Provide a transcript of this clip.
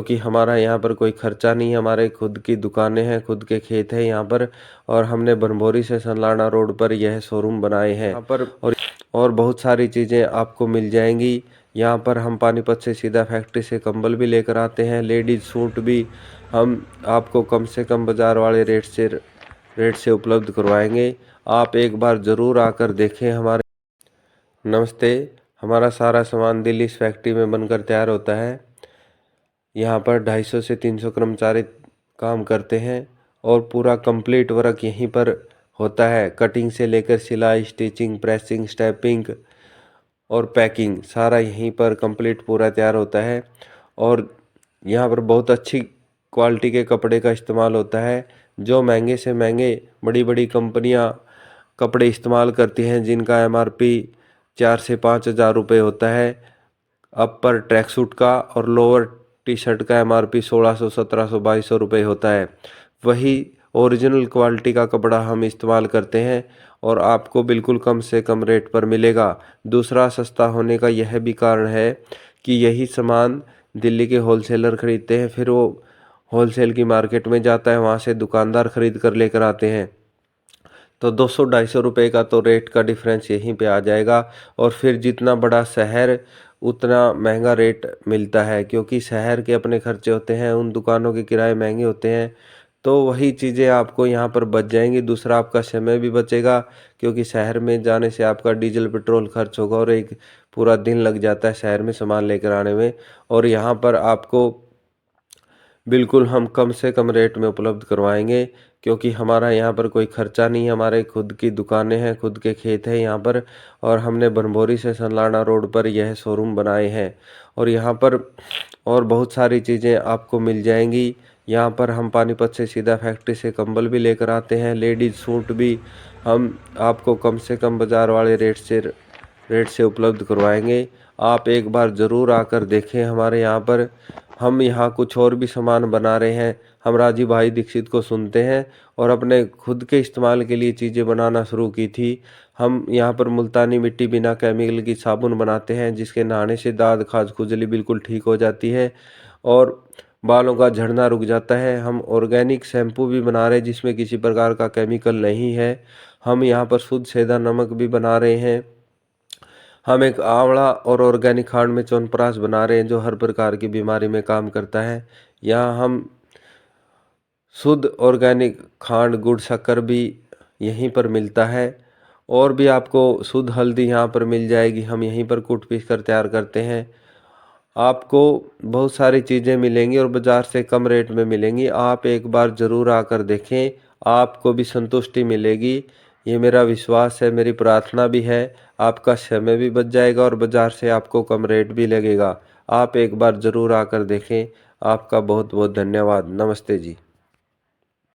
क्योंकि हमारा यहाँ पर कोई खर्चा नहीं है, हमारे खुद की दुकानें हैं, खुद के खेत हैं यहाँ पर। और हमने बनभोरी से सनलाना रोड पर यह शोरूम बनाए हैं यहाँ पर। और बहुत सारी चीज़ें आपको मिल जाएंगी यहाँ पर। हम पानीपत से सीधा फैक्ट्री से कंबल भी लेकर आते हैं, लेडीज़ सूट भी हम आपको कम से कम बाज़ार वाले रेट से उपलब्ध करवाएंगे। आप एक बार ज़रूर आकर देखें हमारे। नमस्ते, हमारा सारा सामान दिल्ली इस फैक्ट्री में बनकर तैयार होता है। यहाँ पर 250 से 300 कर्मचारी काम करते हैं और पूरा कंप्लीट वर्क यहीं पर होता है। कटिंग से लेकर सिलाई, स्टिचिंग, प्रेसिंग, स्टैपिंग और पैकिंग सारा यहीं पर कंप्लीट पूरा तैयार होता है। और यहाँ पर बहुत अच्छी क्वालिटी के कपड़े का इस्तेमाल होता है। जो महंगे से महंगे बड़ी बड़ी कंपनियाँ कपड़े इस्तेमाल करती हैं, जिनका MRP 4 से 5 हज़ार रुपये होता है अपर ट्रैक सूट का, और लोअर टी शर्ट का MRP 1600, 1700, 2200 रुपये होता है। वही ओरिजिनल क्वालिटी का कपड़ा हम इस्तेमाल करते हैं और आपको बिल्कुल कम से कम रेट पर मिलेगा। दूसरा, सस्ता होने का यह भी कारण है कि यही सामान दिल्ली के होलसेलर खरीदते हैं, फिर वो होलसेल की मार्केट में जाता है, वहाँ से दुकानदार खरीद कर लेकर आते हैं। तो 200-250 रुपये का तो रेट का डिफरेंस यहीं पे आ जाएगा। और फिर जितना बड़ा शहर उतना महंगा रेट मिलता है, क्योंकि शहर के अपने खर्चे होते हैं, उन दुकानों के किराए महंगे होते हैं। तो वही चीज़ें आपको यहाँ पर बच जाएंगी। दूसरा, आपका समय भी बचेगा, क्योंकि शहर में जाने से आपका डीजल पेट्रोल खर्च होगा और एक पूरा दिन लग जाता है शहर में सामान लेकर आने में। और यहाँ पर आपको बिल्कुल हम कम से कम रेट में उपलब्ध करवाएंगे, क्योंकि हमारा यहाँ पर कोई खर्चा नहीं है, हमारे खुद की दुकानें हैं, खुद के खेत हैं यहाँ पर। और हमने बनभोरी से सनलाना रोड पर यह शोरूम बनाए हैं और यहाँ पर और बहुत सारी चीज़ें आपको मिल जाएंगी यहाँ पर। हम पानीपत से सीधा फैक्ट्री से कंबल भी लेकर आते हैं, लेडीज़ सूट भी हम आपको कम से कम बाज़ार वाले रेट से उपलब्ध करवाएंगे। आप एक बार ज़रूर आकर देखें हमारे यहाँ पर। हम यहाँ कुछ और भी सामान बना रहे हैं। हम राजीव भाई दीक्षित को सुनते हैं और अपने खुद के इस्तेमाल के लिए चीज़ें बनाना शुरू की थी। हम यहाँ पर मुल्तानी मिट्टी बिना केमिकल की साबुन बनाते हैं, जिसके नहाने से दाद, खाज, खुजली बिल्कुल ठीक हो जाती है और बालों का झड़ना रुक जाता है। हम ऑर्गेनिक शैम्पू भी बना रहे हैं, जिसमें किसी प्रकार का केमिकल नहीं है। हम यहाँ पर शुद्ध सेंधा नमक भी बना रहे हैं। हम एक आंवला और ऑर्गेनिक खांड में च्यवनप्राश बना रहे हैं, जो हर प्रकार की बीमारी में काम करता है। यहाँ हम शुद्ध ऑर्गेनिक खांड, गुड़, शक्कर भी यहीं पर मिलता है। और भी आपको शुद्ध हल्दी यहाँ पर मिल जाएगी, हम यहीं पर कूट पीस कर तैयार करते हैं। आपको बहुत सारी चीज़ें मिलेंगी और बाज़ार से कम रेट में मिलेंगी। आप एक बार ज़रूर आकर देखें, आपको भी संतुष्टि मिलेगी। ये मेरा विश्वास है, मेरी प्रार्थना भी है। आपका समय भी बच जाएगा और बाज़ार से आपको कम रेट भी लगेगा। आप एक बार ज़रूर आकर देखें। आपका बहुत बहुत धन्यवाद। नमस्ते जी।